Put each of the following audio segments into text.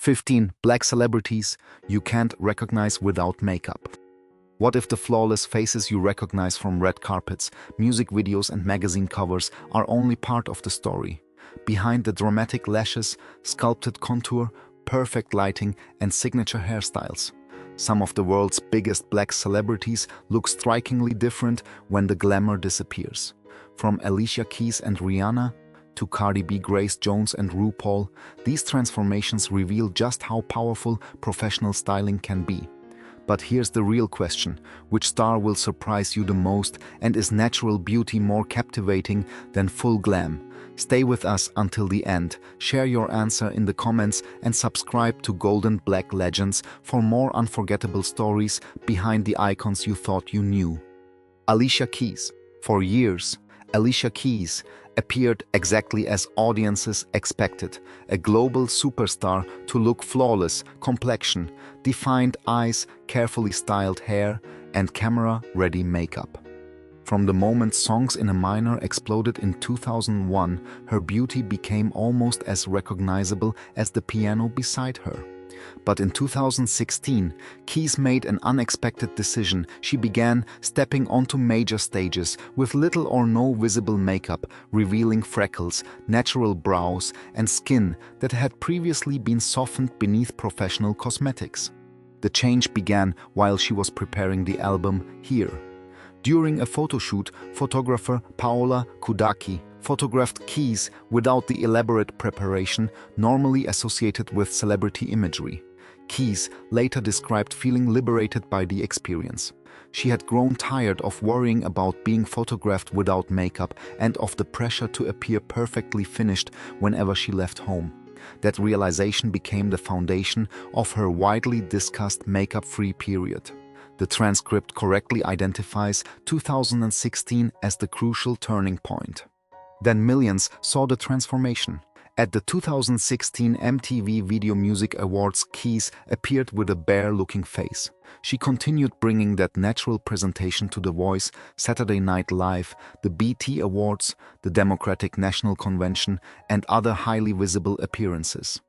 15 black celebrities you can't recognize without makeup. What if the flawless faces you recognize from red carpets, music videos, and magazine covers are only part of the story? Behind the dramatic lashes, sculpted contour, perfect lighting, and signature hairstyles, some of the world's biggest black celebrities look strikingly different when the glamour disappears. From Alicia Keys and Rihanna to Cardi B, Grace Jones, and RuPaul, these transformations reveal just how powerful professional styling can be. But here's the real question: which star will surprise you the most, and is natural beauty more captivating than full glam? Stay with us until the end, share your answer in the comments, and subscribe to Golden Black Legends for more unforgettable stories behind the icons you thought you knew. Alicia Keys. For years, Alicia Keys appeared exactly as audiences expected, a global superstar to look flawless complexion, defined eyes, carefully styled hair, and camera-ready makeup. From the moment Songs in a Minor exploded in 2001, her beauty became almost as recognizable as the piano beside her. But in 2016, Keys made an unexpected decision. She began stepping onto major stages with little or no visible makeup, revealing freckles, natural brows, and skin that had previously been softened beneath professional cosmetics. The change began while she was preparing the album Here. During a photo shoot, photographer Paola Kudaki photographed Keys without the elaborate preparation normally associated with celebrity imagery. Keys later described feeling liberated by the experience. She had grown tired of worrying about being photographed without makeup and of the pressure to appear perfectly finished whenever she left home. That realization became the foundation of her widely discussed makeup-free period. The transcript correctly identifies 2016 as the crucial turning point. Then millions saw the transformation. At the 2016 MTV Video Music Awards, Keys appeared with a bare-looking face. She continued bringing that natural presentation to The Voice, Saturday Night Live, the BET Awards, the Democratic National Convention, and other highly visible appearances.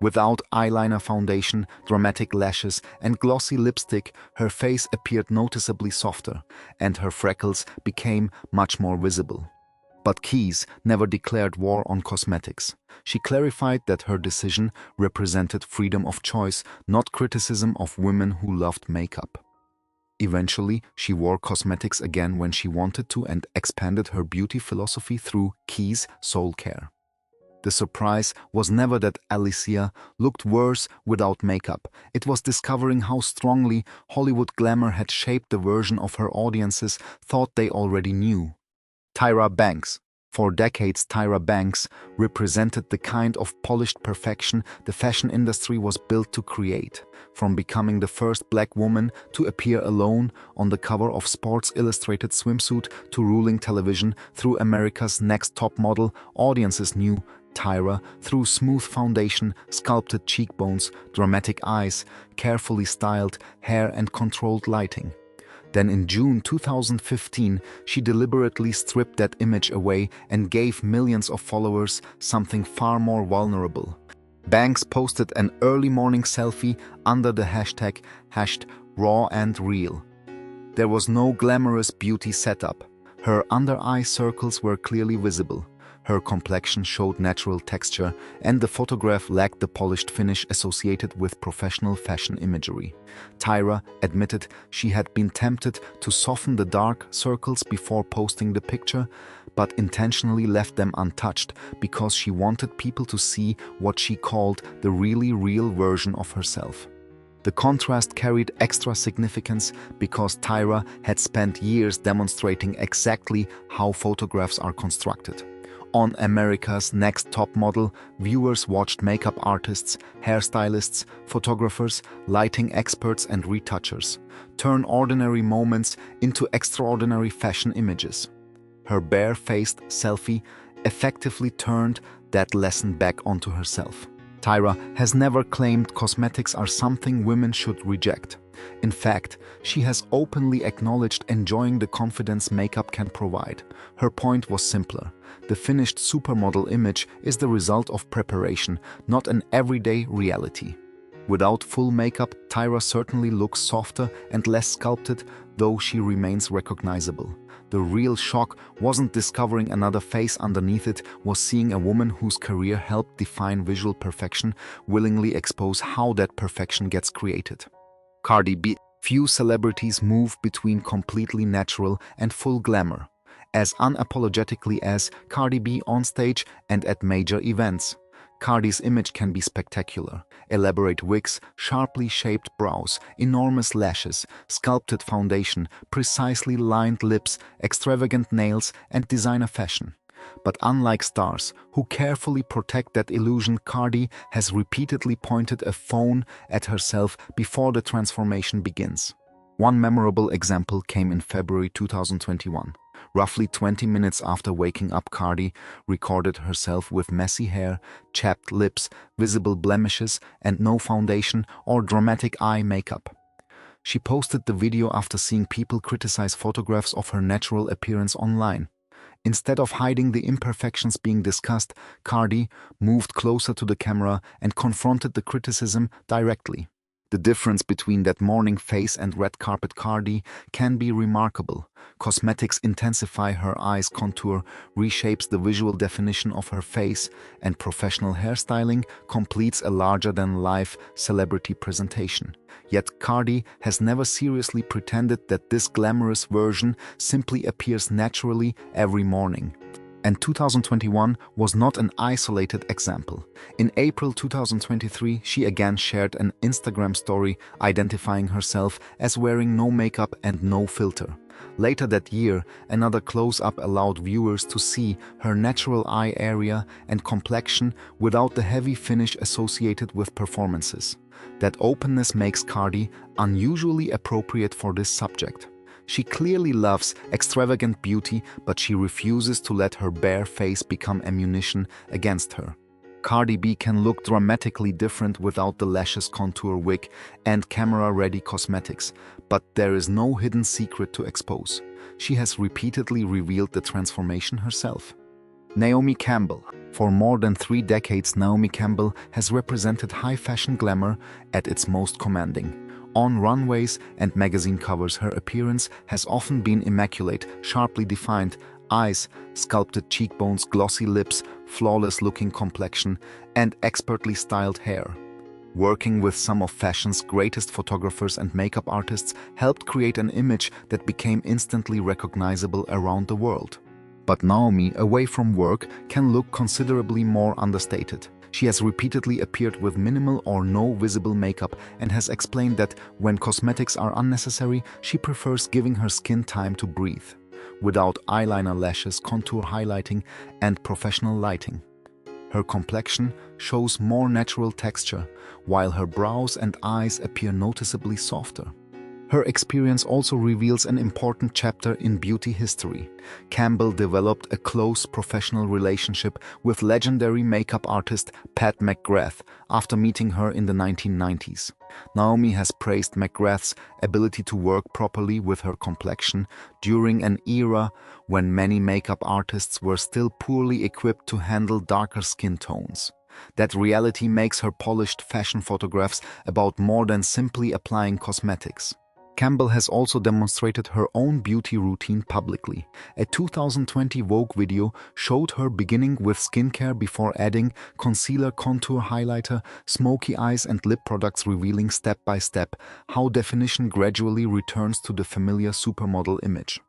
Without eyeliner, foundation, dramatic lashes, and glossy lipstick, her face appeared noticeably softer, and her freckles became much more visible. But Keys never declared war on cosmetics. She clarified that her decision represented freedom of choice, not criticism of women who loved makeup. Eventually, she wore cosmetics again when she wanted to and expanded her beauty philosophy through Keys Soul Care. The surprise was never that Alicia looked worse without makeup. It was discovering how strongly Hollywood glamour had shaped the version of her audiences thought they already knew. Tyra Banks. For decades, Tyra Banks represented the kind of polished perfection the fashion industry was built to create. From becoming the first black woman to appear alone on the cover of Sports Illustrated swimsuit to ruling television through America's Next Top Model, audiences knew Tyra through smooth foundation, sculpted cheekbones, dramatic eyes, carefully styled hair, and controlled lighting. Then in June 2015, she deliberately stripped that image away and gave millions of followers something far more vulnerable. Banks posted an early morning selfie under the hashtag #RawAndReal. There was no glamorous beauty setup. Her under-eye circles were clearly visible. Her complexion showed natural texture, and the photograph lacked the polished finish associated with professional fashion imagery. Tyra admitted she had been tempted to soften the dark circles before posting the picture, but intentionally left them untouched because she wanted people to see what she called the really real version of herself. The contrast carried extra significance because Tyra had spent years demonstrating exactly how photographs are constructed. On America's Next Top Model, viewers watched makeup artists, hairstylists, photographers, lighting experts, and retouchers turn ordinary moments into extraordinary fashion images. Her bare-faced selfie effectively turned that lesson back onto herself. Tyra has never claimed cosmetics are something women should reject. In fact, she has openly acknowledged enjoying the confidence makeup can provide. Her point was simpler. The finished supermodel image is the result of preparation, not an everyday reality. Without full makeup, Tyra certainly looks softer and less sculpted, though she remains recognizable. The real shock wasn't discovering another face underneath it, was seeing a woman whose career helped define visual perfection willingly expose how that perfection gets created. Cardi B. Few celebrities move between completely natural and full glamour, as unapologetically as Cardi B on stage and at major events. Cardi's image can be spectacular. Elaborate wigs, sharply shaped brows, enormous lashes, sculpted foundation, precisely lined lips, extravagant nails, and designer fashion. But unlike stars, who carefully protect that illusion, Cardi has repeatedly pointed a phone at herself before the transformation begins. One memorable example came in February 2021. Roughly 20 minutes after waking up, Cardi recorded herself with messy hair, chapped lips, visible blemishes, and no foundation or dramatic eye makeup. She posted the video after seeing people criticize photographs of her natural appearance online. Instead of hiding the imperfections being discussed, Cardi moved closer to the camera and confronted the criticism directly. The difference between that morning face and red carpet Cardi can be remarkable. Cosmetics intensify her eyes' contour, reshapes the visual definition of her face, and professional hairstyling completes a larger-than-life celebrity presentation. Yet Cardi has never seriously pretended that this glamorous version simply appears naturally every morning. And 2021 was not an isolated example. In April 2023, she again shared an Instagram story identifying herself as wearing no makeup and no filter. Later that year, another close-up allowed viewers to see her natural eye area and complexion without the heavy finish associated with performances. That openness makes Cardi unusually appropriate for this subject. She clearly loves extravagant beauty, but she refuses to let her bare face become ammunition against her. Cardi B can look dramatically different without the lashes, contour wig, and camera-ready cosmetics, but there is no hidden secret to expose. She has repeatedly revealed the transformation herself. Naomi Campbell. For more than 3 decades, Naomi Campbell has represented high fashion glamour at its most commanding. On runways and magazine covers, her appearance has often been immaculate, sharply defined eyes, sculpted cheekbones, glossy lips, flawless-looking complexion, and expertly styled hair. Working with some of fashion's greatest photographers and makeup artists helped create an image that became instantly recognizable around the world. But Naomi, away from work, can look considerably more understated. She has repeatedly appeared with minimal or no visible makeup and has explained that when cosmetics are unnecessary, she prefers giving her skin time to breathe, without eyeliner, lashes, contour highlighting, and professional lighting. Her complexion shows more natural texture, while her brows and eyes appear noticeably softer. Her experience also reveals an important chapter in beauty history. Campbell developed a close professional relationship with legendary makeup artist Pat McGrath after meeting her in the 1990s. Naomi has praised McGrath's ability to work properly with her complexion during an era when many makeup artists were still poorly equipped to handle darker skin tones. That reality makes her polished fashion photographs about more than simply applying cosmetics. Campbell has also demonstrated her own beauty routine publicly. A 2020 Vogue video showed her beginning with skincare before adding concealer, contour highlighter, smoky eyes, and lip products, revealing step by step how definition gradually returns to the familiar supermodel image.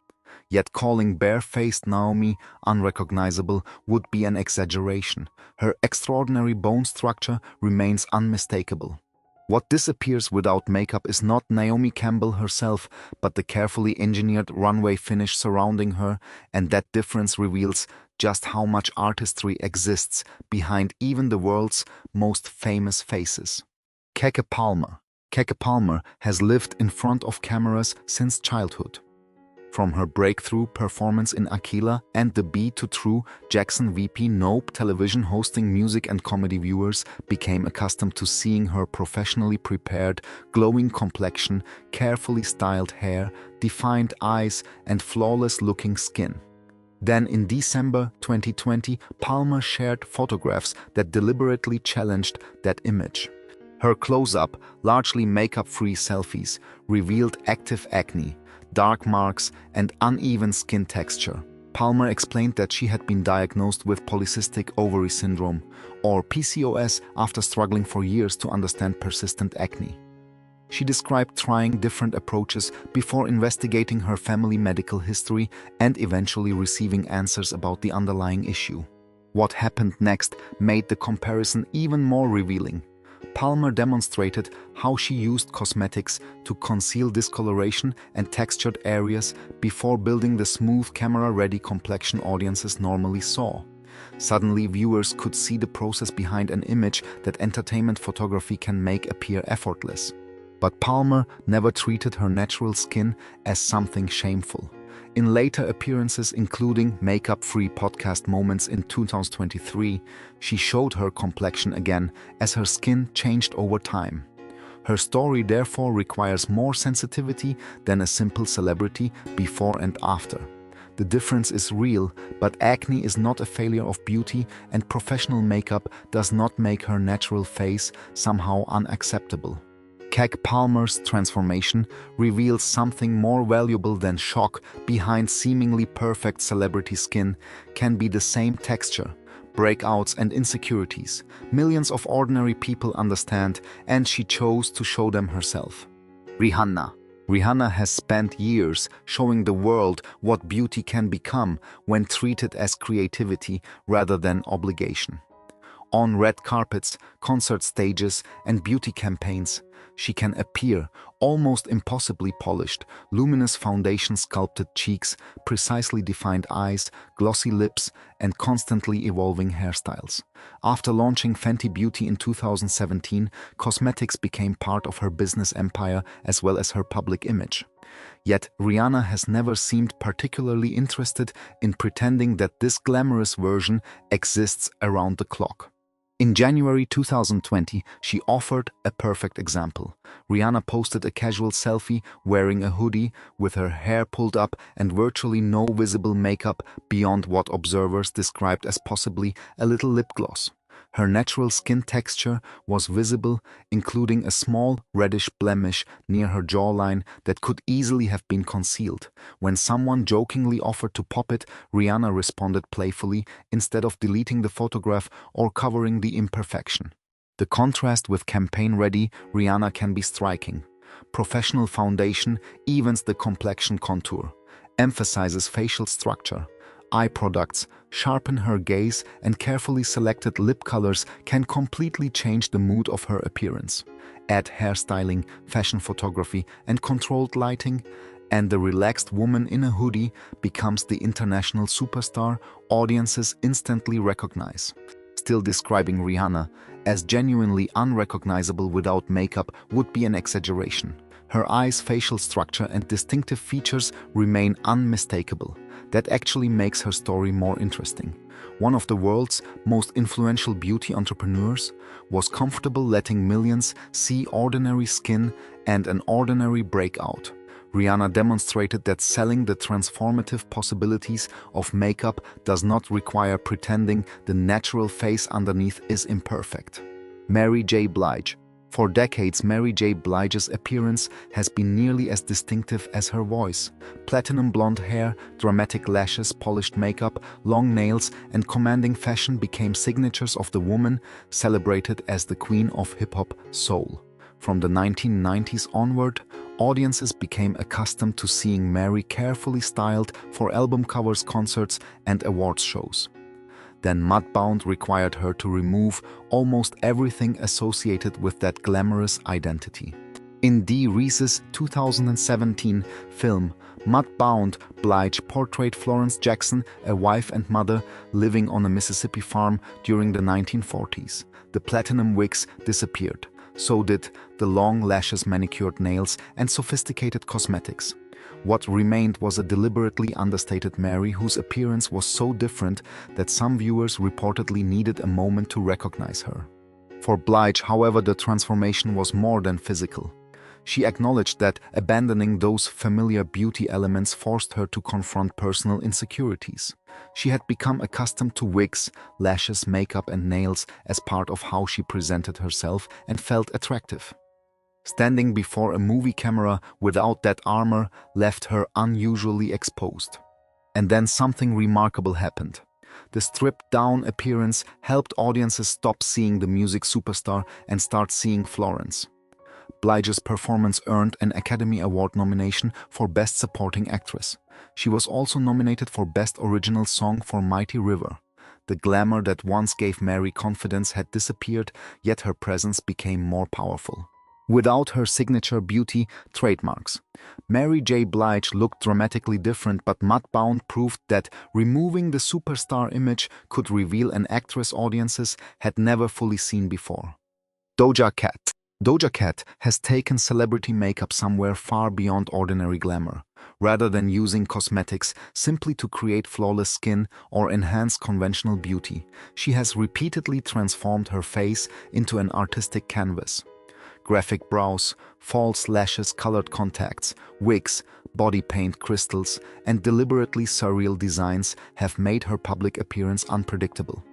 Yet calling bare-faced Naomi unrecognizable would be an exaggeration. Her extraordinary bone structure remains unmistakable. What disappears without makeup is not Naomi Campbell herself, but the carefully engineered runway finish surrounding her, and that difference reveals just how much artistry exists behind even the world's most famous faces. Keke Palmer. Keke Palmer has lived in front of cameras since childhood. From her breakthrough performance in Aquila and the B to True Jackson VP Nope television hosting, music and comedy viewers became accustomed to seeing her professionally prepared, glowing complexion, carefully styled hair, defined eyes, and flawless-looking skin. Then in December 2020, Palmer shared photographs that deliberately challenged that image. Her close-up, largely makeup-free selfies revealed active acne, dark marks, and uneven skin texture. Palmer explained that she had been diagnosed with polycystic ovary syndrome, or PCOS, after struggling for years to understand persistent acne. She described trying different approaches before investigating her family medical history and eventually receiving answers about the underlying issue. What happened next made the comparison even more revealing. Palmer demonstrated how she used cosmetics to conceal discoloration and textured areas before building the smooth, camera-ready complexion audiences normally saw. Suddenly, viewers could see the process behind an image that entertainment photography can make appear effortless. But Palmer never treated her natural skin as something shameful. In later appearances, including makeup-free podcast moments in 2023, she showed her complexion again as her skin changed over time. Her story therefore requires more sensitivity than a simple celebrity before and after. The difference is real, but acne is not a failure of beauty, and professional makeup does not make her natural face somehow unacceptable. Keke Palmer's transformation reveals something more valuable than shock. Behind seemingly perfect celebrity skin can be the same texture, breakouts and insecurities millions of ordinary people understand, and she chose to show them herself. Rihanna has spent years showing the world what beauty can become when treated as creativity rather than obligation. On red carpets, concert stages, and beauty campaigns, she can appear almost impossibly polished, luminous foundation, sculpted cheeks, precisely defined eyes, glossy lips, and constantly evolving hairstyles. After launching Fenty Beauty in 2017, cosmetics became part of her business empire as well as her public image. Yet Rihanna has never seemed particularly interested in pretending that this glamorous version exists around the clock. In January 2020, she offered a perfect example. Rihanna posted a casual selfie wearing a hoodie with her hair pulled up and virtually no visible makeup beyond what observers described as possibly a little lip gloss. Her natural skin texture was visible, including a small reddish blemish near her jawline that could easily have been concealed. When someone jokingly offered to pop it, Rihanna responded playfully instead of deleting the photograph or covering the imperfection. The contrast with campaign-ready Rihanna can be striking. Professional foundation evens the complexion contour, emphasizes facial structure. Eye products sharpen her gaze, and carefully selected lip colors can completely change the mood of her appearance. Add hairstyling, fashion photography, and controlled lighting, and the relaxed woman in a hoodie becomes the international superstar audiences instantly recognize. Still, describing Rihanna as genuinely unrecognizable without makeup would be an exaggeration. Her eyes' facial structure and distinctive features remain unmistakable. That actually makes her story more interesting. One of the world's most influential beauty entrepreneurs was comfortable letting millions see ordinary skin and an ordinary breakout. Rihanna demonstrated that selling the transformative possibilities of makeup does not require pretending the natural face underneath is imperfect. Mary J. Blige. For decades, Mary J. Blige's appearance has been nearly as distinctive as her voice. Platinum blonde hair, dramatic lashes, polished makeup, long nails, and commanding fashion became signatures of the woman celebrated as the queen of hip-hop soul. From the 1990s onward, audiences became accustomed to seeing Mary carefully styled for album covers, concerts, and awards shows. Then Mudbound required her to remove almost everything associated with that glamorous identity. In Dee Rees's 2017 film Mudbound, Blige portrayed Florence Jackson, a wife and mother living on a Mississippi farm during the 1940s. The platinum wigs disappeared. So did the long lashes, manicured nails, and sophisticated cosmetics. What remained was a deliberately understated Mary whose appearance was so different that some viewers reportedly needed a moment to recognize her. For Blige, however, the transformation was more than physical. She acknowledged that abandoning those familiar beauty elements forced her to confront personal insecurities. She had become accustomed to wigs, lashes, makeup, and nails as part of how she presented herself and felt attractive. Standing before a movie camera without that armor left her unusually exposed. And then something remarkable happened. The stripped-down appearance helped audiences stop seeing the music superstar and start seeing Florence. Blige's performance earned an Academy Award nomination for Best Supporting Actress. She was also nominated for Best Original Song for Mighty River. The glamour that once gave Mary confidence had disappeared, yet her presence became more powerful. Without her signature beauty trademarks, Mary J. Blige looked dramatically different, but Mudbound proved that removing the superstar image could reveal an actress audiences had never fully seen before. Doja Cat. Doja Cat has taken celebrity makeup somewhere far beyond ordinary glamour. Rather than using cosmetics simply to create flawless skin or enhance conventional beauty, she has repeatedly transformed her face into an artistic canvas. Graphic brows, false lashes, colored contacts, wigs, body paint crystals, and deliberately surreal designs have made her public appearance unpredictable.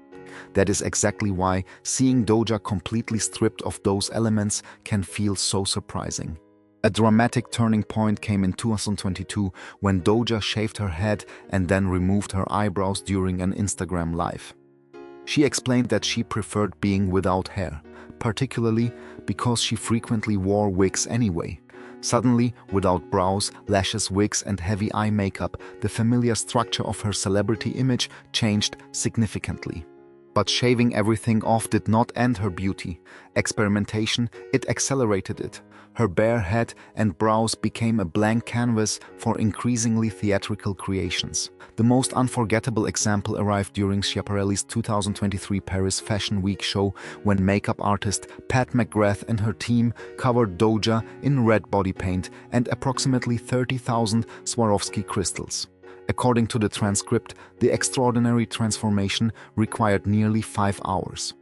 That is exactly why seeing Doja completely stripped of those elements can feel so surprising. A dramatic turning point came in 2022 when Doja shaved her head and then removed her eyebrows during an Instagram live. She explained that she preferred being without hair, particularly because she frequently wore wigs anyway. Suddenly, without brows, lashes, wigs, and heavy eye makeup, the familiar structure of her celebrity image changed significantly. But shaving everything off did not end her beauty. Experimentation, it accelerated it. Her bare head and brows became a blank canvas for increasingly theatrical creations. The most unforgettable example arrived during Schiaparelli's 2023 Paris Fashion Week show when makeup artist Pat McGrath and her team covered Doja in red body paint and approximately 30,000 Swarovski crystals. According to the transcript, the extraordinary transformation required nearly 5 hours.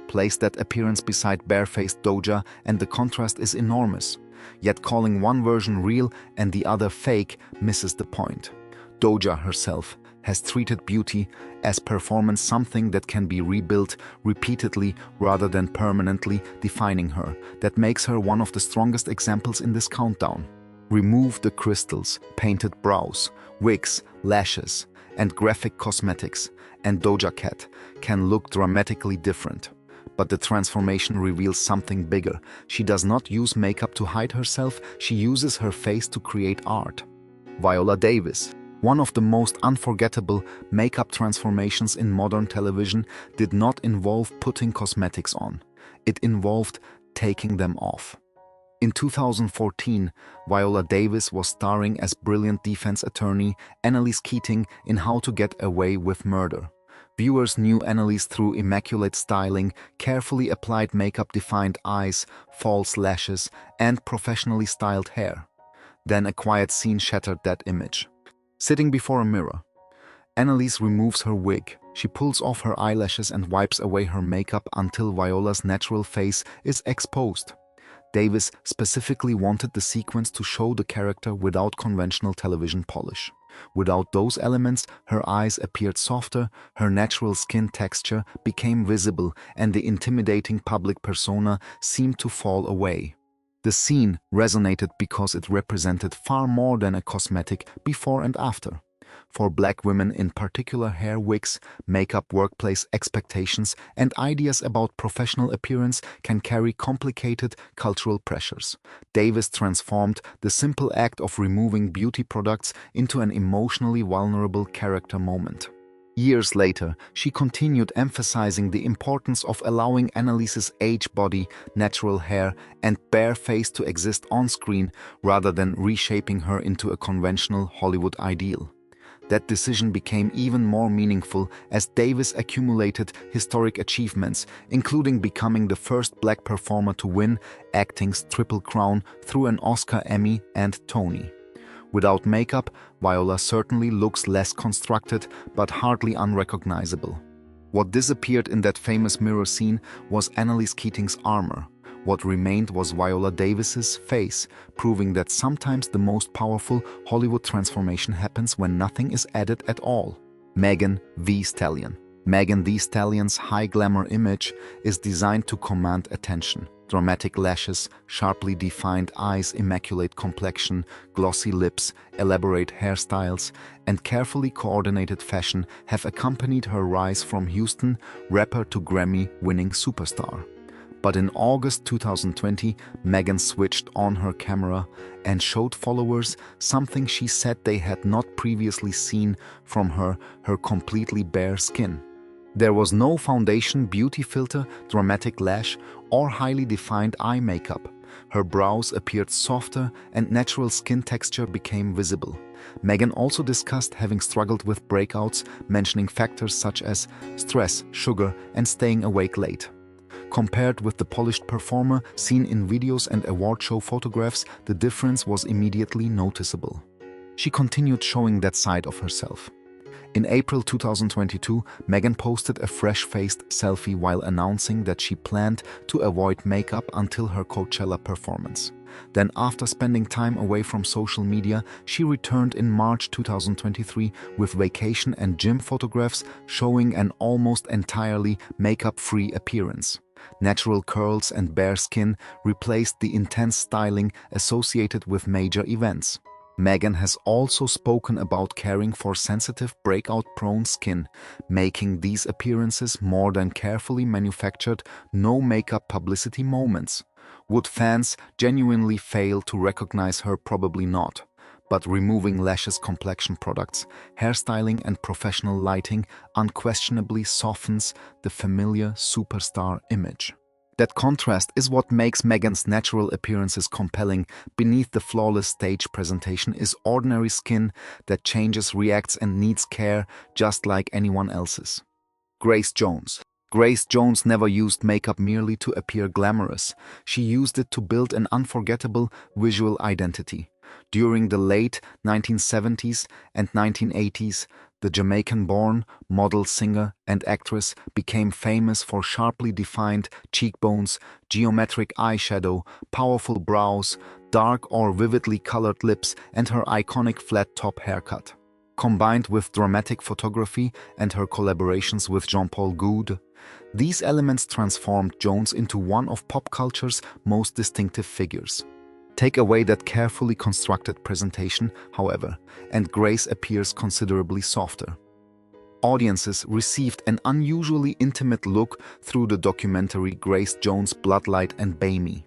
Place that appearance beside barefaced Doja and the contrast is enormous. Yet calling one version real and the other fake misses the point. Doja herself has treated beauty as performance, something that can be rebuilt repeatedly rather than permanently defining her. That makes her one of the strongest examples in this countdown. Remove the crystals, painted brows, wigs, lashes, and graphic cosmetics, and Doja Cat can look dramatically different. But the transformation reveals something bigger. She does not use makeup to hide herself, she uses her face to create art. Viola Davis. One of the most unforgettable makeup transformations in modern television did not involve putting cosmetics on. It involved taking them off. In 2014, Viola Davis was starring as brilliant defense attorney Annalise Keating in How to Get Away with Murder. Viewers knew Annalise through immaculate styling, carefully applied makeup-defined eyes, false lashes, and professionally styled hair. Then a quiet scene shattered that image. Sitting before a mirror, Annalise removes her wig. She pulls off her eyelashes and wipes away her makeup until Viola's natural face is exposed. Davis specifically wanted the sequence to show the character without conventional television polish. Without those elements, her eyes appeared softer, her natural skin texture became visible, and the intimidating public persona seemed to fall away. The scene resonated because it represented far more than a cosmetic before and after. For Black women in particular, hair, wigs, makeup, workplace expectations, and ideas about professional appearance can carry complicated cultural pressures. Davis transformed the simple act of removing beauty products into an emotionally vulnerable character moment. Years later, she continued emphasizing the importance of allowing Annalise's age body, natural hair, and bare face to exist on screen rather than reshaping her into a conventional Hollywood ideal. That decision became even more meaningful as Davis accumulated historic achievements, including becoming the first Black performer to win acting's Triple Crown through an Oscar, Emmy, and Tony. Without makeup, Viola certainly looks less constructed, but hardly unrecognizable. What disappeared in that famous mirror scene was Annalise Keating's armor. What remained was Viola Davis's face, proving that sometimes the most powerful Hollywood transformation happens when nothing is added at all. Megan Thee Stallion. Megan Thee Stallion's high glamour image is designed to command attention. Dramatic lashes, sharply defined eyes, immaculate complexion, glossy lips, elaborate hairstyles, and carefully coordinated fashion have accompanied her rise from Houston rapper to Grammy-winning superstar. But in August 2020, Megan switched on her camera and showed followers something she said they had not previously seen from her completely bare skin. There was no foundation, beauty filter, dramatic lash, or highly defined eye makeup. Her brows appeared softer and natural skin texture became visible. Megan also discussed having struggled with breakouts, mentioning factors such as stress, sugar, and staying awake late. Compared with the polished performer seen in videos and award show photographs, the difference was immediately noticeable. She continued showing that side of herself. In April 2022, Megan posted a fresh-faced selfie while announcing that she planned to avoid makeup until her Coachella performance. Then, after spending time away from social media, she returned in March 2023 with vacation and gym photographs showing an almost entirely makeup-free appearance. Natural curls and bare skin replaced the intense styling associated with major events. Megan has also spoken about caring for sensitive, breakout-prone skin, making these appearances more than carefully manufactured, no-makeup publicity moments. Would fans genuinely fail to recognize her? Probably not. But removing lashes, complexion products, hairstyling, and professional lighting unquestionably softens the familiar superstar image. That contrast is what makes Megan's natural appearances compelling. Beneath the flawless stage presentation is ordinary skin that changes, reacts, and needs care just like anyone else's. Grace Jones. Grace Jones never used makeup merely to appear glamorous. She used it to build an unforgettable visual identity. During the late 1970s and 1980s, the Jamaican-born model, singer, and actress became famous for sharply defined cheekbones, geometric eyeshadow, powerful brows, dark or vividly colored lips, and her iconic flat-top haircut. Combined with dramatic photography and her collaborations with Jean-Paul Goude, these elements transformed Jones into one of pop culture's most distinctive figures. Take away that carefully constructed presentation, however, and Grace appears considerably softer. Audiences received an unusually intimate look through the documentary Grace Jones: Bloodlight and Bamie.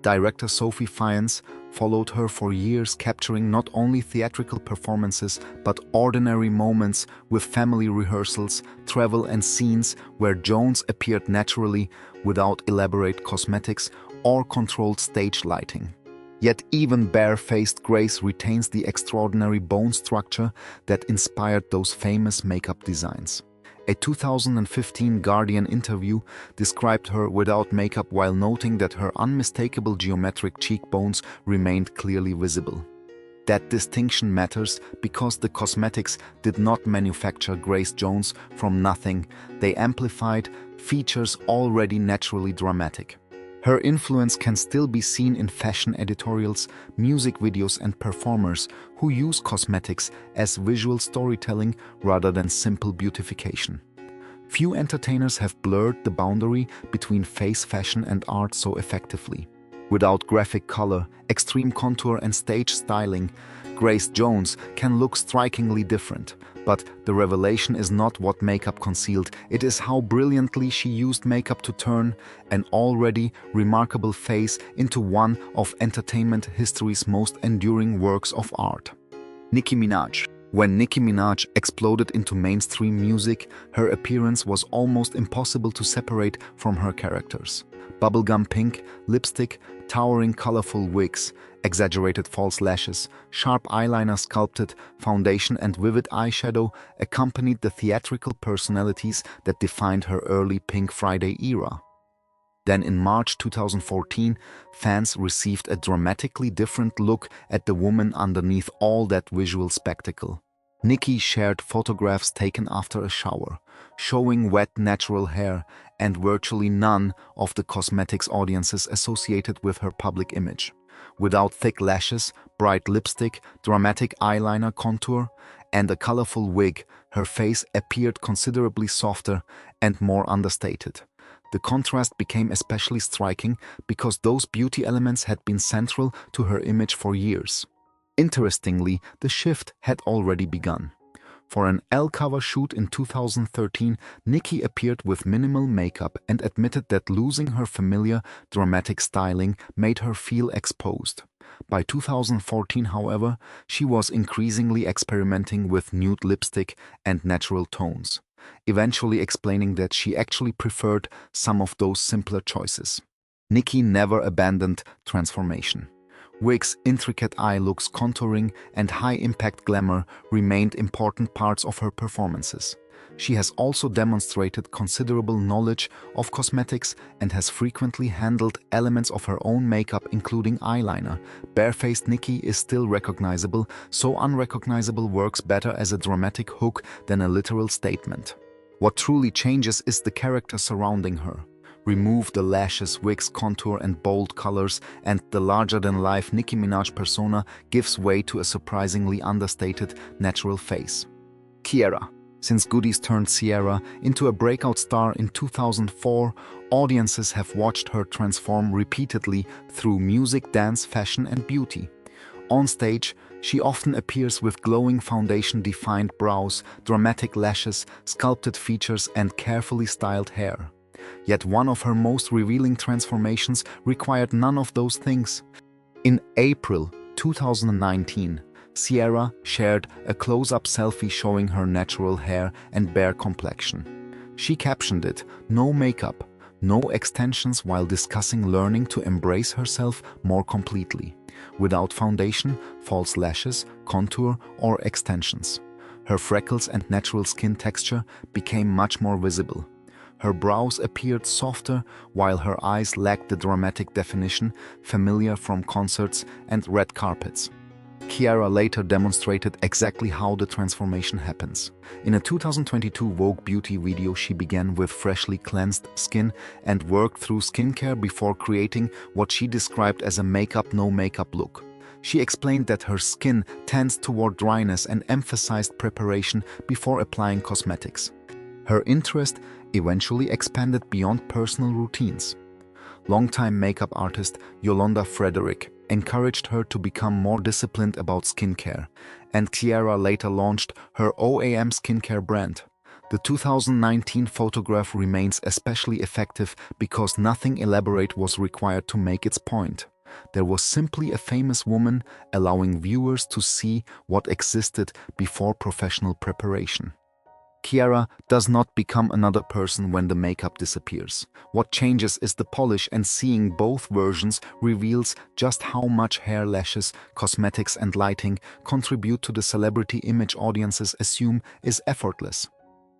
Director Sophie Fiennes followed her for years, capturing not only theatrical performances but ordinary moments with family rehearsals, travel, and scenes where Jones appeared naturally without elaborate cosmetics or controlled stage lighting. Yet even bare-faced Grace retains the extraordinary bone structure that inspired those famous makeup designs. A 2015 Guardian interview described her without makeup while noting that her unmistakable geometric cheekbones remained clearly visible. That distinction matters because the cosmetics did not manufacture Grace Jones from nothing. They amplified features already naturally dramatic. Her influence can still be seen in fashion editorials, music videos, and performers who use cosmetics as visual storytelling rather than simple beautification. Few entertainers have blurred the boundary between face fashion and art so effectively. Without graphic color, extreme contour, and stage styling, Grace Jones can look strikingly different. But the revelation is not what makeup concealed, it is how brilliantly she used makeup to turn an already remarkable face into one of entertainment history's most enduring works of art. Nicki Minaj. When Nicki Minaj exploded into mainstream music, her appearance was almost impossible to separate from her characters. Bubblegum pink lipstick, towering colorful wigs, exaggerated false lashes, sharp eyeliner, sculpted foundation, and vivid eyeshadow accompanied the theatrical personalities that defined her early Pink Friday era. Then in March 2014, fans received a dramatically different look at the woman underneath all that visual spectacle. Nicki shared photographs taken after a shower, showing wet natural hair and virtually none of the cosmetics audiences associated with her public image. Without thick lashes, bright lipstick, dramatic eyeliner contour, and a colorful wig, her face appeared considerably softer and more understated. The contrast became especially striking because those beauty elements had been central to her image for years. Interestingly, the shift had already begun. For an Elle cover shoot in 2013, Nicki appeared with minimal makeup and admitted that losing her familiar, dramatic styling made her feel exposed. By 2014, however, she was increasingly experimenting with nude lipstick and natural tones, eventually explaining that she actually preferred some of those simpler choices. Nicki never abandoned transformation. Wigs, intricate eye looks, contouring, and high-impact glamour remained important parts of her performances. She has also demonstrated considerable knowledge of cosmetics and has frequently handled elements of her own makeup, including eyeliner. Barefaced Nicki is still recognizable, so unrecognizable works better as a dramatic hook than a literal statement. What truly changes is the character surrounding her. Remove the lashes, wigs, contour, and bold colors, and the larger-than-life Nicki Minaj persona gives way to a surprisingly understated, natural face. Ciara. Since Goodies turned Ciara into a breakout star in 2004, audiences have watched her transform repeatedly through music, dance, fashion, and beauty. On stage, she often appears with glowing foundation-defined brows, dramatic lashes, sculpted features, and carefully styled hair. Yet one of her most revealing transformations required none of those things. In April 2019, Ciara shared a close-up selfie showing her natural hair and bare complexion. She captioned it, "No makeup, no extensions," while discussing learning to embrace herself more completely, without foundation, false lashes, contour, or extensions. Her freckles and natural skin texture became much more visible. Her brows appeared softer, while her eyes lacked the dramatic definition familiar from concerts and red carpets. Ciara later demonstrated exactly how the transformation happens. In a 2022 Vogue beauty video, she began with freshly cleansed skin and worked through skincare before creating what she described as a makeup no makeup look. She explained that her skin tends toward dryness and emphasized preparation before applying cosmetics. Her interest eventually expanded beyond personal routines. Longtime makeup artist Yolanda Frederick encouraged her to become more disciplined about skincare, and Ciara later launched her OAM skincare brand. The 2019 photograph remains especially effective because nothing elaborate was required to make its point. There was simply a famous woman allowing viewers to see what existed before professional preparation. Ciara does not become another person when the makeup disappears. What changes is the polish, and seeing both versions reveals just how much hair, lashes, cosmetics, and lighting contribute to the celebrity image audiences assume is effortless.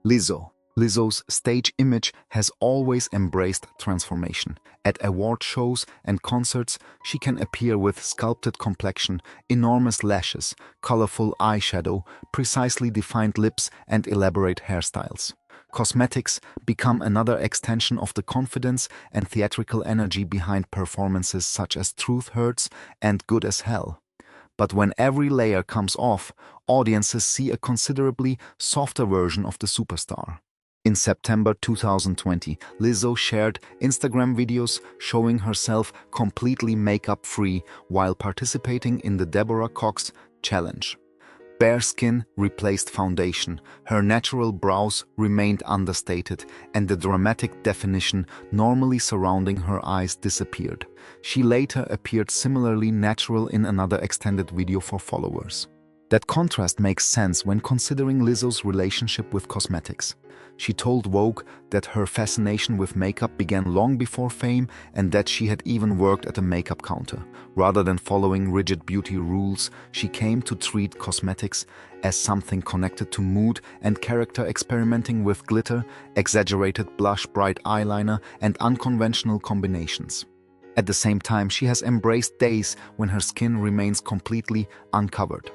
Lizzo. Lizzo's stage image has always embraced transformation. At award shows and concerts, she can appear with sculpted complexion, enormous lashes, colorful eyeshadow, precisely defined lips, and elaborate hairstyles. Cosmetics become another extension of the confidence and theatrical energy behind performances such as Truth Hurts and Good as Hell. But when every layer comes off, audiences see a considerably softer version of the superstar. In September 2020, Lizzo shared Instagram videos showing herself completely makeup-free while participating in the Deborah Cox Challenge. Bare skin replaced foundation, her natural brows remained understated, and the dramatic definition normally surrounding her eyes disappeared. She later appeared similarly natural in another extended video for followers. That contrast makes sense when considering Lizzo's relationship with cosmetics. She told Vogue that her fascination with makeup began long before fame and that she had even worked at a makeup counter. Rather than following rigid beauty rules, she came to treat cosmetics as something connected to mood and character, experimenting with glitter, exaggerated blush, bright eyeliner, and unconventional combinations. At the same time, she has embraced days when her skin remains completely uncovered.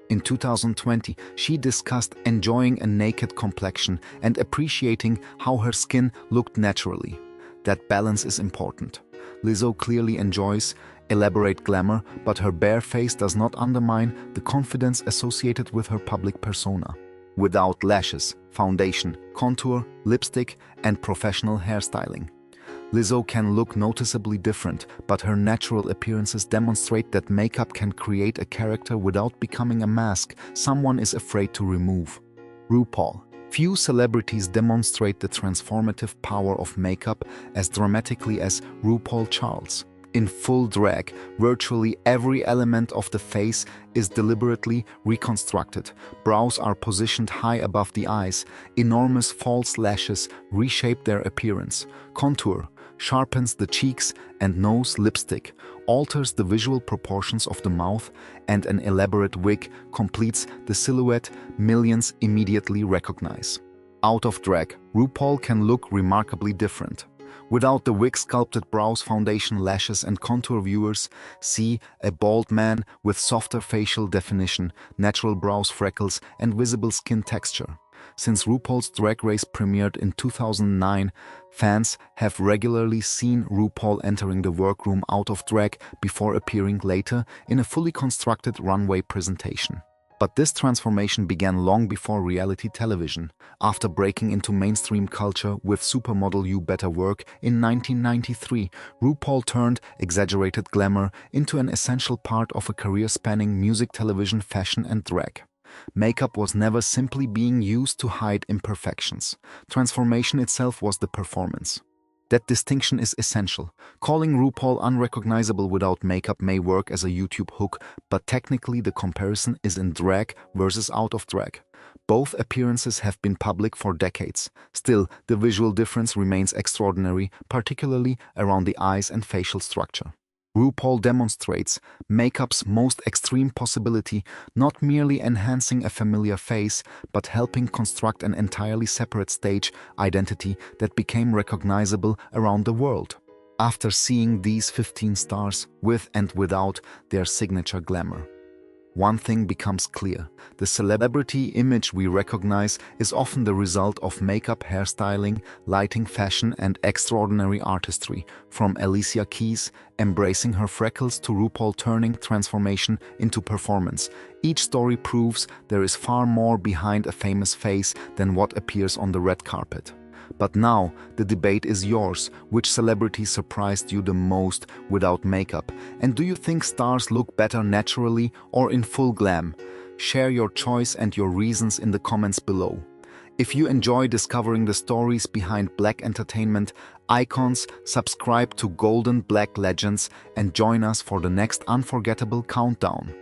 In 2020, she discussed enjoying a naked complexion and appreciating how her skin looked naturally. That balance is important. Lizzo clearly enjoys elaborate glamour, but her bare face does not undermine the confidence associated with her public persona. Without lashes, foundation, contour, lipstick, and professional hairstyling, Lizzo can look noticeably different, but her natural appearances demonstrate that makeup can create a character without becoming a mask someone is afraid to remove. RuPaul. Few celebrities demonstrate the transformative power of makeup as dramatically as RuPaul Charles. In full drag, virtually every element of the face is deliberately reconstructed. Brows are positioned high above the eyes. Enormous false lashes reshape their appearance. Contour sharpens the cheeks and nose. Lipstick alters the visual proportions of the mouth, and an elaborate wig completes the silhouette millions immediately recognize. Out of drag, RuPaul can look remarkably different. Without the wig, sculpted brows, foundation, lashes, and contour, viewers see a bald man with softer facial definition, natural brows, freckles, and visible skin texture. Since RuPaul's Drag Race premiered in 2009, fans have regularly seen RuPaul entering the workroom out of drag before appearing later in a fully constructed runway presentation. But this transformation began long before reality television. After breaking into mainstream culture with supermodel You Better Work in 1993, RuPaul turned exaggerated glamour into an essential part of a career spanning music, television, fashion, and drag. Makeup was never simply being used to hide imperfections. Transformation itself was the performance. That distinction is essential. Calling RuPaul unrecognizable without makeup may work as a YouTube hook, but technically the comparison is in drag versus out of drag. Both appearances have been public for decades. Still, the visual difference remains extraordinary, particularly around the eyes and facial structure. RuPaul demonstrates makeup's most extreme possibility, not merely enhancing a familiar face, but helping construct an entirely separate stage identity that became recognizable around the world. After seeing these 15 stars with and without their signature glamour, one thing becomes clear. The celebrity image we recognize is often the result of makeup, hairstyling, lighting, fashion, and extraordinary artistry. From Alicia Keys embracing her freckles to RuPaul turning transformation into performance, each story proves there is far more behind a famous face than what appears on the red carpet. But now, the debate is yours. Which celebrity surprised you the most without makeup? And do you think stars look better naturally or in full glam? Share your choice and your reasons in the comments below. If you enjoy discovering the stories behind Black entertainment icons, subscribe to Golden Black Legends and join us for the next unforgettable countdown.